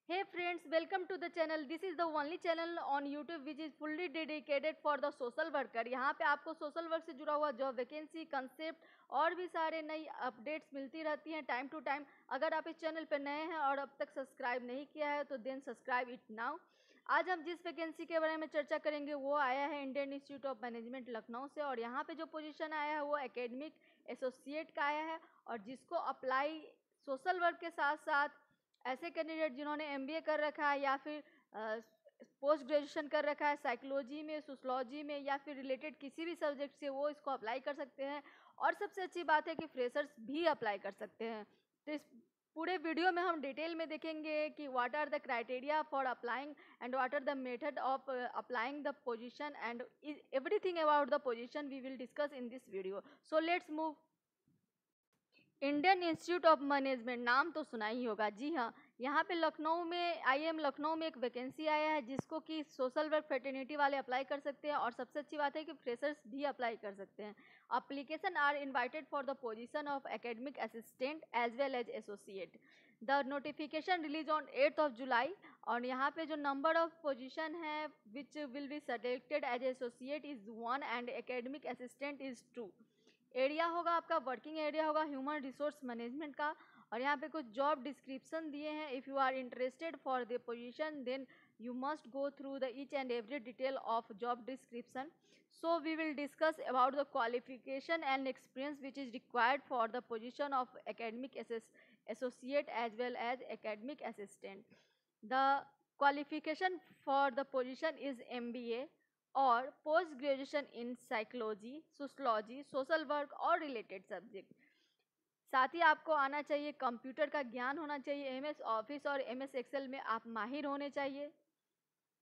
Hey friends, welcome to the channel. This is the only channel on YouTube which is fully dedicated for the social worker. यहाँ पे आपको social work से जुड़ा हुआ job vacancy, concept और भी सारे नई अपडेट्स मिलती रहती हैं टाइम टू टाइम। अगर आप इस चैनल पर नए हैं और अब तक सब्सक्राइब नहीं किया है तो देन सब्सक्राइब इट नाउ। आज हम जिस वैकेंसी के बारे में चर्चा करेंगे वो आया है Indian Institute of management Lucknow से, और यहाँ पे जो पोजीशन आया है वो एकेडमिक एसोसिएट का आया है। और जिसको अप्लाई सोशल वर्क के साथ साथ ऐसे कैंडिडेट जिन्होंने एमबीए कर रखा है या फिर पोस्ट ग्रेजुएशन कर रखा है साइकोलॉजी में, सोशलॉजी में या फिर रिलेटेड किसी भी सब्जेक्ट से, वो इसको अप्लाई कर सकते हैं। और सबसे अच्छी बात है कि फ्रेशर्स भी अप्लाई कर सकते हैं। तो इस पूरे वीडियो में हम डिटेल में देखेंगे कि what are the criteria for applying and what are the method of applying the position and everything about the position we will discuss in this video. So let's move. Indian Institute of Management नाम तो सुना ही होगा। जी हाँ, यहाँ पे लखनऊ में IM Lucknow में एक वैकेंसी आया है जिसको कि सोशल वर्क फ्रेटर्निटी वाले अप्लाई कर सकते हैं। और सबसे अच्छी बात है कि फ्रेशर्स भी अप्लाई कर सकते हैं। Application are invited for the position of academic assistant as well as associate. The notification release on 8th of July। और यहाँ पे जो नंबर ऑफ पोजीशन है which will be selected as associate is 1 and academic assistant is 2। Area होगा आपका, working area होगा human resource management का। और यहाँ पे कुछ जॉब डिस्क्रिप्शन दिए हैं। If you are interested for the position then you must go through the each and every detail of job description. So we will discuss about the qualification and experience which is required for the position of academic associate as well as academic assistant. The qualification for the position is MBA और post graduation in psychology, sociology, social work और related subject. साथ ही आपको आना चाहिए, computer का ज्ञान होना चाहिए, एमएस ऑफिस और एमएस एक्सेल में आप माहिर होने चाहिए,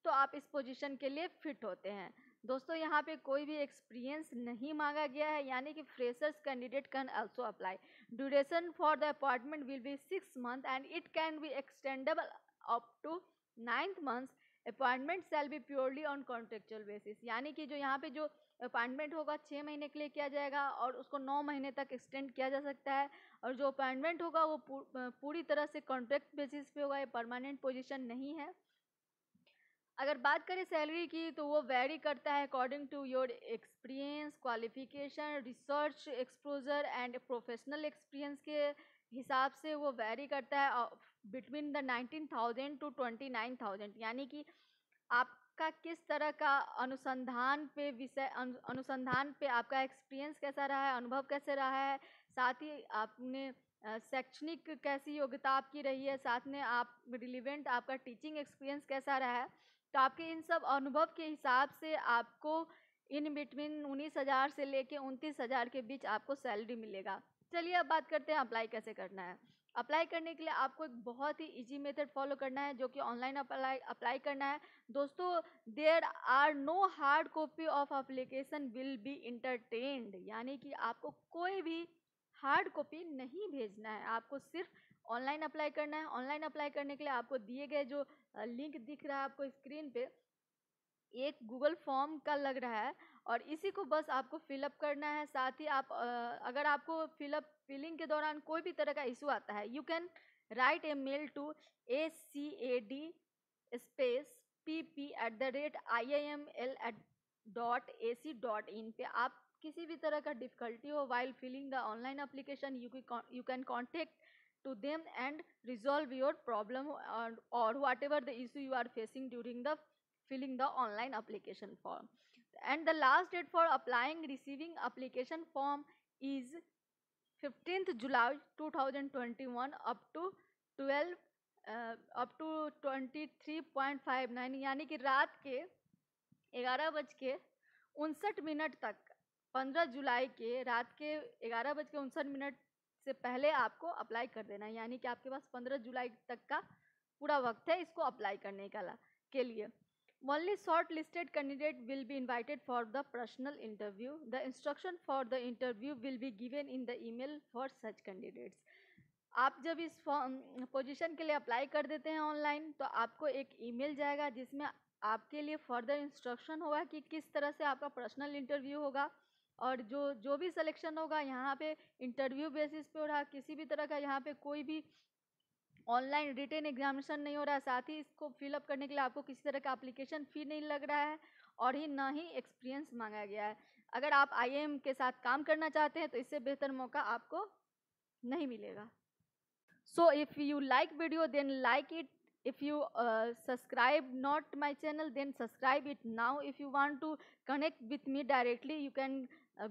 तो आप इस पोजीशन के लिए फिट होते हैं। दोस्तों यहाँ पे कोई भी एक्सपीरियंस नहीं मांगा गया है, यानी कि freshers candidate can also apply. Duration for the appointment will be 6 months and it can be extendable up to 9th month। Appointment shall be purely on contractual basis, यानी कि जो यहाँ पे जो अपॉइंटमेंट होगा 6 महीने के लिए किया जाएगा और उसको 9 महीने तक एक्सटेंड किया जा सकता है। और जो अपॉइंटमेंट होगा वो पूरी तरह से कॉन्ट्रैक्ट बेसिस पे होगा, ये परमानेंट पोजीशन नहीं है। अगर बात करें सैलरी की तो वो वेरी करता है according to your experience, qualification, research exposure and professional experience के हिसाब से वो वेरी करता है बिटवीन द 19,000 to 29,000। यानी कि आपका किस तरह का अनुसंधान पे अनुसंधान पे आपका एक्सपीरियंस कैसा रहा है, अनुभव कैसे रहा है, साथ ही आपने शैक्षणिक कैसी योग्यता आपकी रही है, साथ में आप रिलीवेंट आपका टीचिंग एक्सपीरियंस कैसा रहा है। तो आपके इन सब अनुभव के हिसाब से आपको इन बिटवीन 19,000 से लेके 29,000 के बीच आपको सैलरी मिलेगा। चलिए अब बात करते हैं अप्लाई कैसे करना है। अप्लाई करने के लिए आपको एक बहुत ही इजी मेथड फॉलो करना है जो कि ऑनलाइन अप्लाई करना है। दोस्तों there are no hard copy of application will be entertained, यानी कि आपको कोई भी हार्ड कॉपी नहीं भेजना है, आपको सिर्फ ऑनलाइन अप्लाई करना है। ऑनलाइन अप्लाई करने के लिए आपको दिए गए जो लिंक दिख रहा है आपको स्क्रीन पे, एक गूगल फॉर्म का लग रहा है और इसी को बस आपको फिलअप करना है। साथ ही आप अगर आपको फिलिंग के दौरान कोई भी तरह का इशू आता है, you can write a mail to acad/pp@iiml.ac.in पे। आप किसी भी तरह का डिफिकल्टी हो while filling the online application, you can contact to them and resolve your problem or whatever the issue you are facing during the filling the online application form. And the last date for applying receiving application form is 15th July 2021 up to 23:59, यानी कि रात के 11:59 तक, 15 जुलाई के रात के 11:59 से पहले आपको अप्लाई कर देना है। यानी कि आपके पास 15 जुलाई तक का पूरा वक्त है इसको अप्लाई करने के लिए। Only shortlisted candidate will be invited for the personal interview. The instruction for the interview will be given in the email for such candidates. आप जब इस पोजीशन के लिए अप्लाई कर देते हैं ऑनलाइन तो आपको एक ईमेल जाएगा जिसमें आपके लिए फर्दर इंस्ट्रक्शन होगा कि किस तरह से आपका पर्सनल इंटरव्यू होगा। और जो भी सिलेक्शन होगा यहाँ पे इंटरव्यू बेसिस पे हो रहा, किसी भी तरह का यहाँ पे कोई भी ऑनलाइन रिटेन एग्जामिनेशन नहीं हो रहा है, साथ ही इसको फिलअप करने के लिए आपको किसी तरह का एप्लीकेशन फ़ी नहीं लग रहा है और ही ना ही एक्सपीरियंस मांगा गया है। अगर आप आईएएम के साथ काम करना चाहते हैं तो इससे बेहतर मौका आपको नहीं मिलेगा। So if you like video, then like it. If you subscribe not my channel, then subscribe it now. If you want to connect with me directly, you can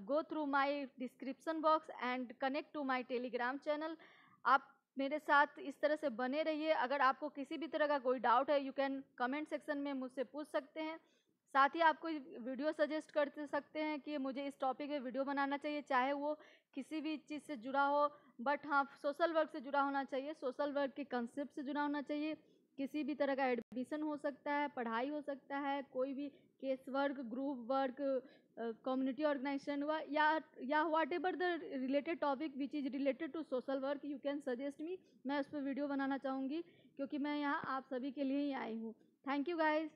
go through my description box and connect to my telegram channel. आप मेरे साथ इस तरह से बने रहिए। अगर आपको किसी भी तरह का कोई डाउट है, यू कैन कमेंट सेक्शन में मुझसे पूछ सकते हैं। साथ ही आप कोई वीडियो सजेस्ट कर सकते हैं कि मुझे इस टॉपिक पे वीडियो बनाना चाहिए, चाहे वो किसी भी चीज़ से जुड़ा हो, बट हाँ सोशल वर्क से जुड़ा होना चाहिए, सोशल वर्क के कंसेप्ट से जुड़ा होना चाहिए। किसी भी तरह का एडमिशन हो सकता है, पढ़ाई हो सकता है, कोई भी case work, group work, community organization हुआ, या whatever the related topic which is related to social work, you can suggest me. मैं उस पर वीडियो बनाना चाहूँगी क्योंकि मैं यहाँ आप सभी के लिए ही आई हूँ। Thank you guys.